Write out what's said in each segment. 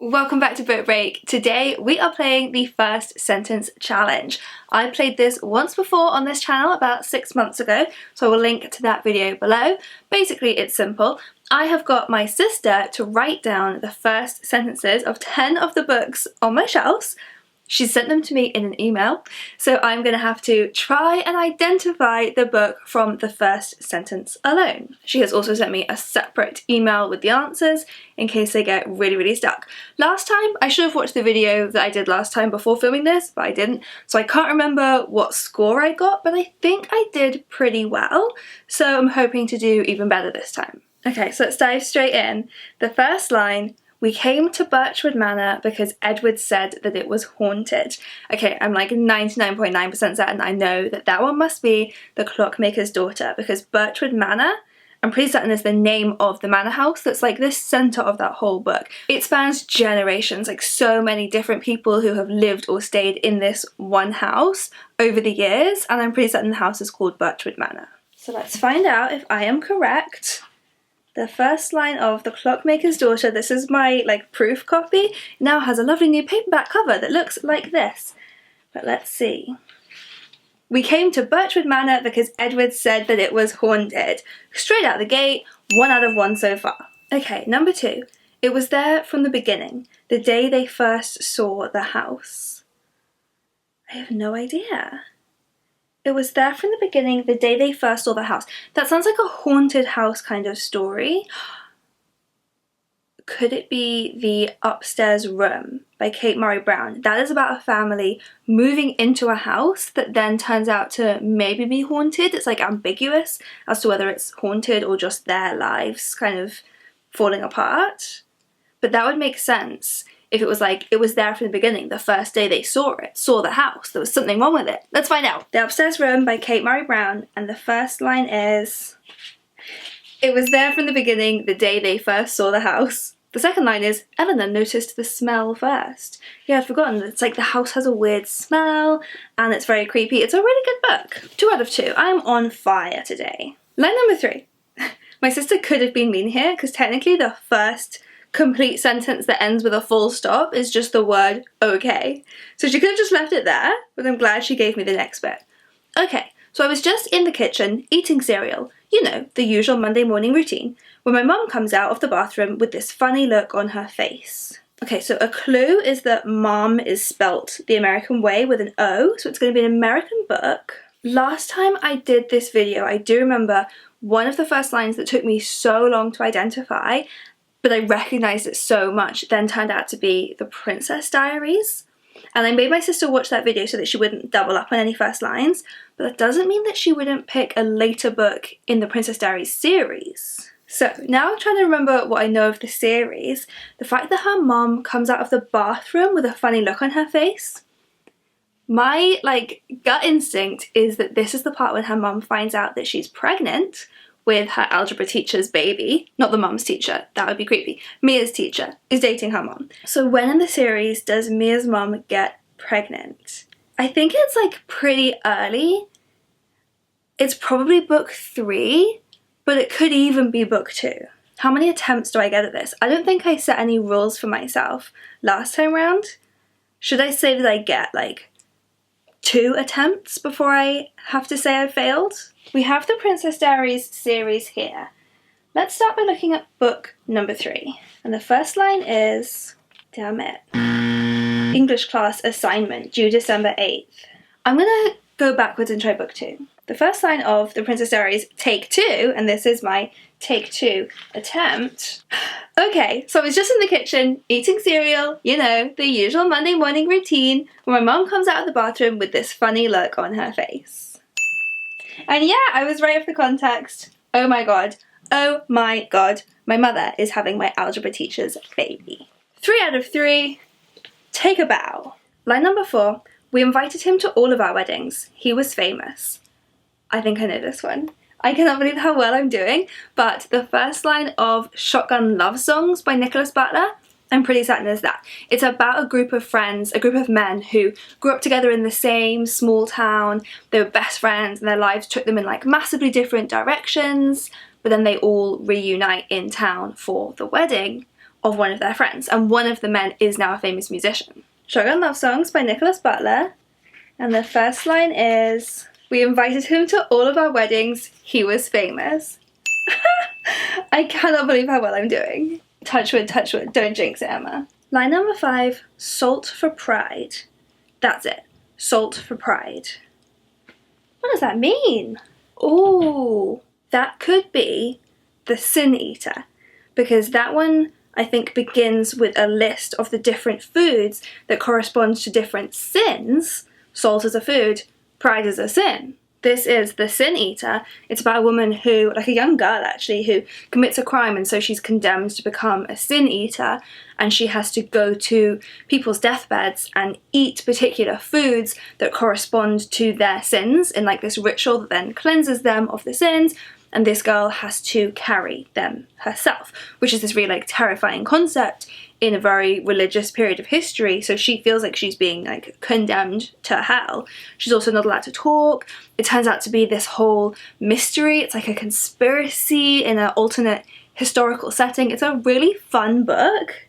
Welcome back to Book Break. Today we are playing the first sentence challenge. I played this once before on this channel about 6 months ago, so I will link to that video below. Basically it's simple. I have got my sister to write down the first sentences of 10 of the books on my shelves. She sent them to me in an email, so I'm going to have to try and identify the book from the first sentence alone. She has also sent me a separate email with the answers in case they get really stuck. Last time, I should have watched the video that I did last time before filming this, but I didn't, so I can't remember what score I got, but I think I did pretty well, so I'm hoping to do even better this time. Okay, so let's dive straight in. The first line: "We came to Birchwood Manor because Edward said that it was haunted." Okay, I'm like 99.9% certain I know that that one must be The Clockmaker's Daughter, because Birchwood Manor, I'm pretty certain, is the name of the manor house that's like the centre of that whole book. It spans generations, like so many different people who have lived or stayed in this one house over the years, and I'm pretty certain the house is called Birchwood Manor. So let's find out if I am correct. The first line of The Clockmaker's Daughter, this is my proof copy, now has a lovely new paperback cover that looks like this. But let's see. "We came to Birchwood Manor because Edward said that it was haunted." Straight out the gate, 1 out of 1 so far. Okay, number 2. "It was there from the beginning, the day they first saw the house." I have no idea. It was there from the beginning, the day they first saw the house. That sounds like a haunted house kind of story. Could it be The Upstairs Room by Kate Murray Brown? That is about a family moving into a house that then turns out to maybe be haunted. It's like ambiguous as to whether it's haunted or just their lives kind of falling apart. But that would make sense if it was it was there from the beginning, the first day they saw the house, there was something wrong with it. Let's find out. The Upstairs Room by Kate Murray Brown, and the first line is, "It was there from the beginning, the day they first saw the house." The second line is, "Eleanor noticed the smell first." Yeah, I'd forgotten. It's like the house has a weird smell, and it's very creepy. It's a really good book. 2 out of 2. I'm on fire today. Line number 3. My sister could have been mean here, because technically the first complete sentence that ends with a full stop is just the word okay. So she could have just left it there, but I'm glad she gave me the next bit. Okay, so I was just in the kitchen eating cereal, you know, the usual Monday morning routine, when my mum comes out of the bathroom with this funny look on her face. Okay, so a clue is that mom is spelt the American way with an O, so it's going to be an American book. Last time I did this video, I do remember one of the first lines that took me so long to identify, but I recognised it so much, then turned out to be The Princess Diaries. And I made my sister watch that video so that she wouldn't double up on any first lines, but that doesn't mean that she wouldn't pick a later book in the Princess Diaries series. So now I'm trying to remember what I know of the series. The fact that her mum comes out of the bathroom with a funny look on her face, my gut instinct is that this is the part when her mum finds out that she's pregnant with her algebra teacher's baby, not the mum's teacher, that would be creepy. Mia's teacher is dating her mum. So when in the series does Mia's mum get pregnant? I think it's pretty early. It's probably book 3, but it could even be book 2. How many attempts do I get at this? I don't think I set any rules for myself last time round. Should I say that I get 2 attempts before I have to say I failed? We have the Princess Diaries series here. Let's start by looking at book number 3. And the first line is, damn it, English class assignment due December 8th. I'm gonna go backwards and try book 2. The first line of the Princess Diaries take 2, and this is my take 2 attempt. Okay, so I was just in the kitchen eating cereal, you know, the usual Monday morning routine, when my mum comes out of the bathroom with this funny look on her face. And yeah, I was right off the context. Oh my god, my mother is having my algebra teacher's baby. 3 out of 3, take a bow. Line number 4, "We invited him to all of our weddings. He was famous." I think I know this one. I cannot believe how well I'm doing, but the first line of Shotgun Love Songs by Nicholas Butler, I'm pretty certain is that. It's about a group of friends, a group of men who grew up together in the same small town. They were best friends and their lives took them in massively different directions, but then they all reunite in town for the wedding. of one of their friends, and one of the men is now a famous musician. Shotgun Love Songs by Nicholas Butler, and the first line is, "We invited him to all of our weddings, he was famous." I cannot believe how well I'm doing. Touch wood, don't jinx it, Emma. Line number 5, salt for pride. That's it, salt for pride. What does that mean? Ooh, that could be the Sin Eater, because that one I think begins with a list of the different foods that correspond to different sins. Salt is a food, pride is a sin. This is the Sin Eater. It's about a woman who, like a young girl actually, who commits a crime, and so she's condemned to become a sin eater, and she has to go to people's deathbeds and eat particular foods that correspond to their sins in like this ritual that then cleanses them of the sins, and this girl has to carry them herself, which is this really like terrifying concept in a very religious period of history. So she feels like she's being like condemned to hell. She's also not allowed to talk. It turns out to be this whole mystery. It's like a conspiracy in an alternate historical setting. It's a really fun book.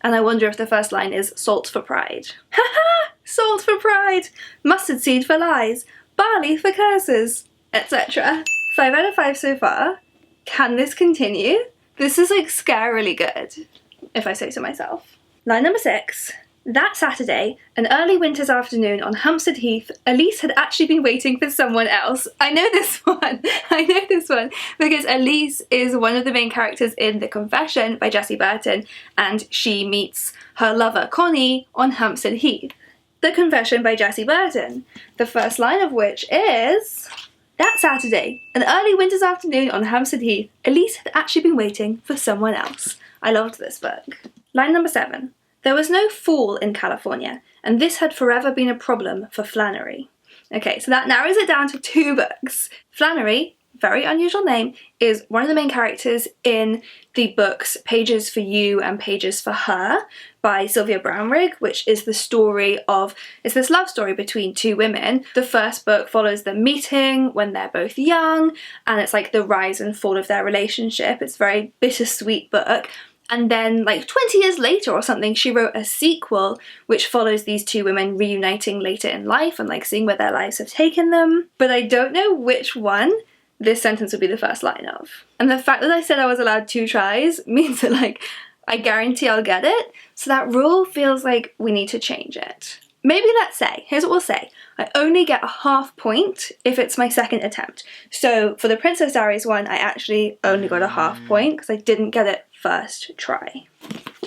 And I wonder if the first line is salt for pride. Haha! Salt for pride! Mustard seed for lies! Barley for curses! Etc. 5 out of 5 so far. Can this continue? This is like scarily good, if I say so myself. Line number 6. That Saturday, an early winter's afternoon on Hampstead Heath, Elise had actually been waiting for someone else. I know this one. I know this one because Elise is one of the main characters in The Confession by Jessie Burton, and she meets her lover Connie on Hampstead Heath. The Confession by Jessie Burton, the first line of which is, "That Saturday, an early winter's afternoon on Hampstead Heath, Elise had actually been waiting for someone else." I loved this book. Line number 7. There was no fall in California, and this had forever been a problem for Flannery. Okay, so that narrows it down to 2 books. Flannery, very unusual name, is one of the main characters in the books Pages for You and Pages for Her by Sylvia Brownrigg, which is the story of, it's this love story between 2 women. The first book follows them meeting when they're both young, and it's like the rise and fall of their relationship. It's a very bittersweet book. And then like 20 years later or something, she wrote a sequel which follows these 2 women reuniting later in life and like seeing where their lives have taken them. But I don't know which one this sentence would be the first line of. And the fact that I said I was allowed 2 tries means that like I guarantee I'll get it. So that rule feels like we need to change it. Maybe let's say, here's what we'll say, I only get a half point if it's my second attempt. So for the Princess Diaries one, I actually only got a half point because I didn't get it first try.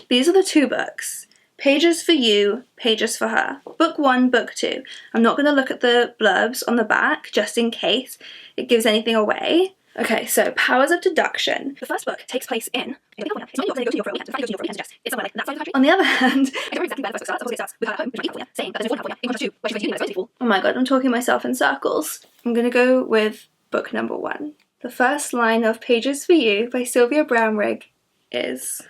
These are the 2 books. Pages for You, Pages for Her. Book 1, Book 2. I'm not going to look at the blurbs on the back just in case it gives anything away. Okay, so Powers of Deduction. The first book takes place in California. It's not New York, so you go to New York for a weekend. In fact, you go to New York for a weekend, it's somewhere like that side of the country. On the other hand, I don't know exactly where the first book starts. Obviously it starts with her home, which is California, saying that there's no fall in California, in contrast to where she goes to uni, where it's supposed to be fall. Oh my god, I'm talking myself in circles. I'm going to go with book number 1. The first line of Pages for You by Sylvia Brownrigg is,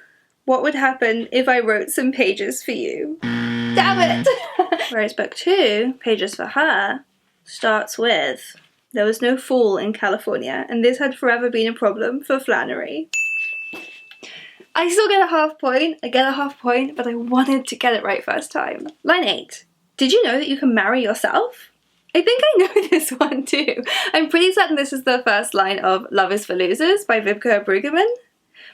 "What would happen if I wrote some pages for you?" Damn it! Whereas book 2, Pages for Her, starts with, "There was no fall in California, and this had forever been a problem for Flannery." I still get a half point. I get a half point, but I wanted to get it right first time. Line 8. Did you know that you can marry yourself? I think I know this one too. I'm pretty certain this is the first line of Love is for Losers by Vibeke Brueggemann,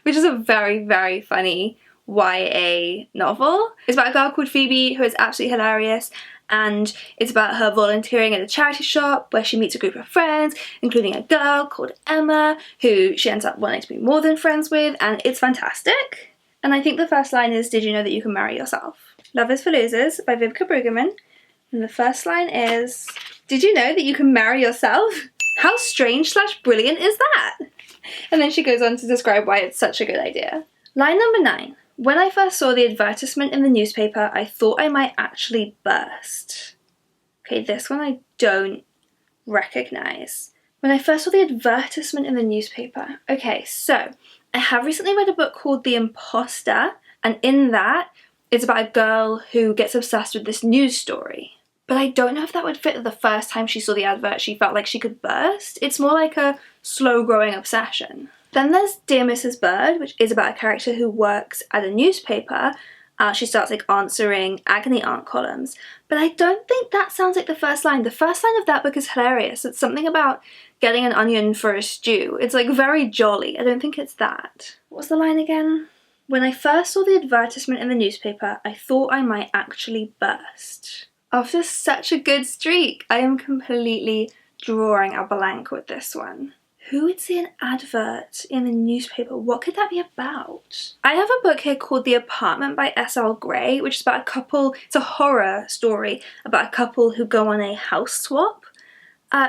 which is a very, very funny YA novel. It's about a girl called Phoebe who is absolutely hilarious, and it's about her volunteering at a charity shop where she meets a group of friends, including a girl called Emma, who she ends up wanting to be more than friends with, and it's fantastic. And I think the first line is, "Did you know that you can marry yourself?" Love is for Losers by Vibeke Brueggemann, and the first line is, "Did you know that you can marry yourself? How strange / brilliant is that?" And then she goes on to describe why it's such a good idea. Line number 9. When I first saw the advertisement in the newspaper, I thought I might actually burst. Okay, this one I don't recognise. When I first saw the advertisement in the newspaper. Okay, so I have recently read a book called The Imposter, and in that, it's about a girl who gets obsessed with this news story. But I don't know if that would fit the first time she saw the advert she felt like she could burst. It's more like a slow-growing obsession. Then there's Dear Mrs. Bird, which is about a character who works at a newspaper. She starts like answering agony aunt columns, but I don't think that sounds like the first line. The first line of that book is hilarious. It's something about getting an onion for a stew. It's like very jolly. I don't think it's that. What was the line again? When I first saw the advertisement in the newspaper, I thought I might actually burst. After such a good streak, I am completely drawing a blank with this one. Who would see an advert in the newspaper? What could that be about? I have a book here called The Apartment by S.L. Gray, which is about a couple, it's a horror story about a couple who go on a house swap.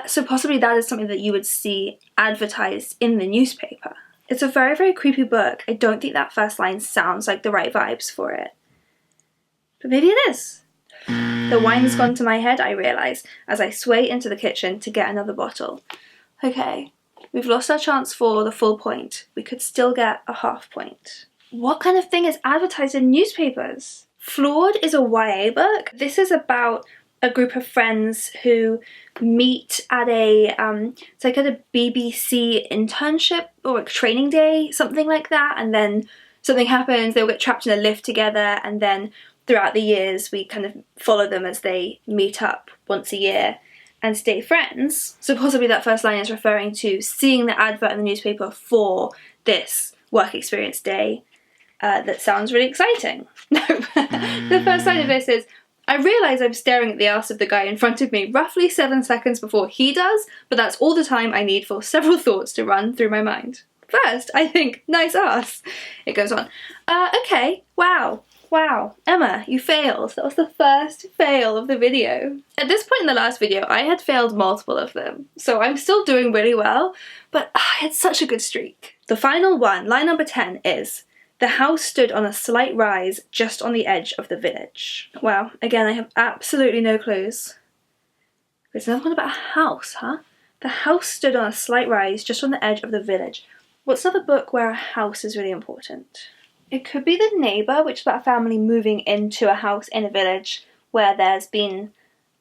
So possibly that is something that you would see advertised in the newspaper. It's a very, very creepy book. I don't think that first line sounds like the right vibes for it. But maybe it is. The wine has gone to my head, I realise, as I sway into the kitchen to get another bottle. Okay, we've lost our chance for the full point. We could still get a half point. What kind of thing is advertised in newspapers? Flawed is a YA book. This is about a group of friends who meet at it's like at a BBC internship or a training day, something like that, and then something happens, they'll get trapped in a lift together, and then throughout the years we kind of follow them as they meet up once a year and stay friends. So possibly that first line is referring to seeing the advert in the newspaper for this work experience day. That sounds really exciting. No, the first line of this is, I realise I'm staring at the arse of the guy in front of me roughly 7 seconds before he does, but that's all the time I need for several thoughts to run through my mind. First, I think, nice arse. It goes on. Okay, wow, Emma, you failed. That was the first fail of the video. At this point in the last video, I had failed multiple of them, so I'm still doing really well, but I had such a good streak. The final one, line number 10, is, the house stood on a slight rise just on the edge of the village. Wow, again, I have absolutely no clues. There's another one about a house, huh? The house stood on a slight rise just on the edge of the village. What's another book where a house is really important? It could be The Neighbour, which is about a family moving into a house in a village where there's been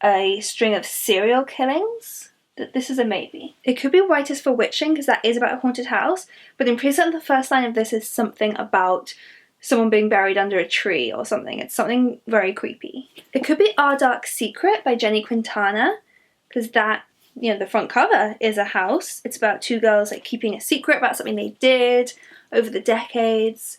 a string of serial killings. This is a maybe. It could be White is for Witching, because that is about a haunted house, but in present the first line of this is something about someone being buried under a tree or something. It's something very creepy. It could be Our Dark Secret by Jenny Quintana, because that, you know, the front cover is a house. It's about two girls like keeping a secret about something they did over the decades.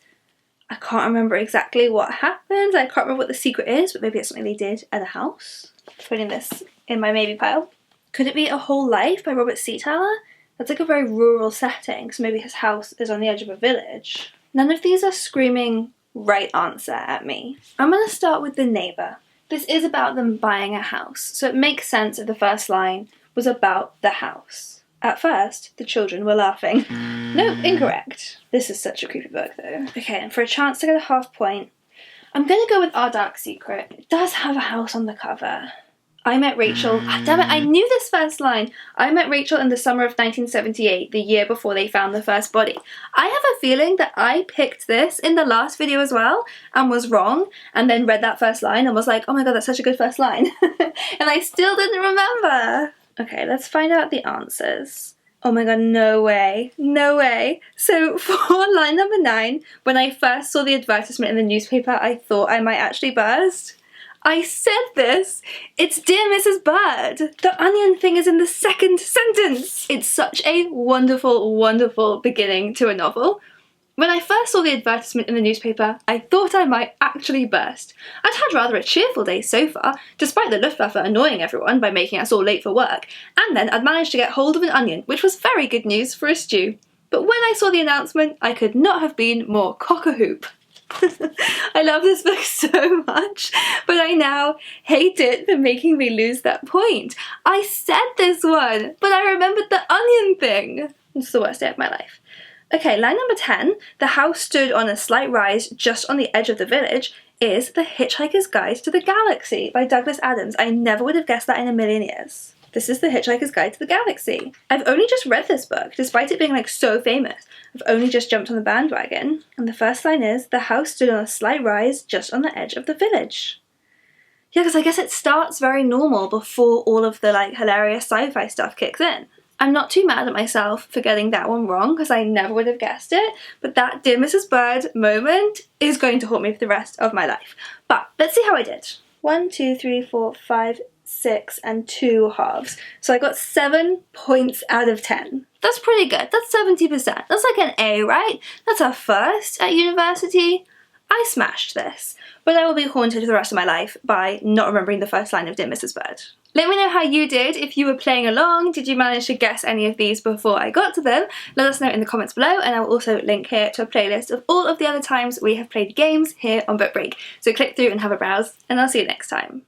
I can't remember exactly what happened. I can't remember what the secret is, but maybe it's something they did at a house. Putting this in my maybe pile. Could it be A Whole Life by Robert Seataler? That's like a very rural setting, so maybe his house is on the edge of a village. None of these are screaming right answer at me. I'm going to start with The Neighbour. This is about them buying a house, so it makes sense if the first line was about the house. At first, the children were laughing. No, incorrect. This is such a creepy book though. Okay, and for a chance to get a half point, I'm going to go with Our Dark Secret. It does have a house on the cover. I met Rachel, damn it, I knew this first line. I met Rachel in the summer of 1978, the year before they found the first body. I have a feeling that I picked this in the last video as well and was wrong, and then read that first line and was like, oh my god, that's such a good first line. And I still didn't remember. Okay, let's find out the answers. Oh my god, no way. No way. So for line number 9, when I first saw the advertisement in the newspaper, I thought I might actually burst. I said this! It's Dear Mrs. Bird! The onion thing is in the second sentence! It's such a wonderful, wonderful beginning to a novel. When I first saw the advertisement in the newspaper, I thought I might actually burst. I'd had rather a cheerful day so far, despite the Luftwaffe annoying everyone by making us all late for work, and then I'd managed to get hold of an onion, which was very good news for a stew. But when I saw the announcement, I could not have been more cock-a-hoop. I love this book so much, but I now hate it for making me lose that point. I said this one, but I remembered the onion thing. It's the worst day of my life. Okay, line number 10, the house stood on a slight rise just on the edge of the village, is The Hitchhiker's Guide to the Galaxy by Douglas Adams. I never would have guessed that in a million years. This is The Hitchhiker's Guide to the Galaxy. I've only just read this book, despite it being like so famous. I've only just jumped on the bandwagon. And the first line is, the house stood on a slight rise just on the edge of the village. Yeah, because I guess it starts very normal before all of the like hilarious sci-fi stuff kicks in. I'm not too mad at myself for getting that one wrong because I never would have guessed it, but that Dear Mrs. Bird moment is going to haunt me for the rest of my life. But let's see how I did. 1, 2, 3, 4, 5, 6 and 2 halves. So I got 7 points out of 10. That's pretty good. That's 70%. That's like an A, right? That's a first at university. I smashed this. But I will be haunted for the rest of my life by not remembering the first line of Dear Mrs. Bird. Let me know how you did, if you were playing along. Did you manage to guess any of these before I got to them? Let us know in the comments below, and I will also link here to a playlist of all of the other times we have played games here on Book Break. So click through and have a browse, and I'll see you next time.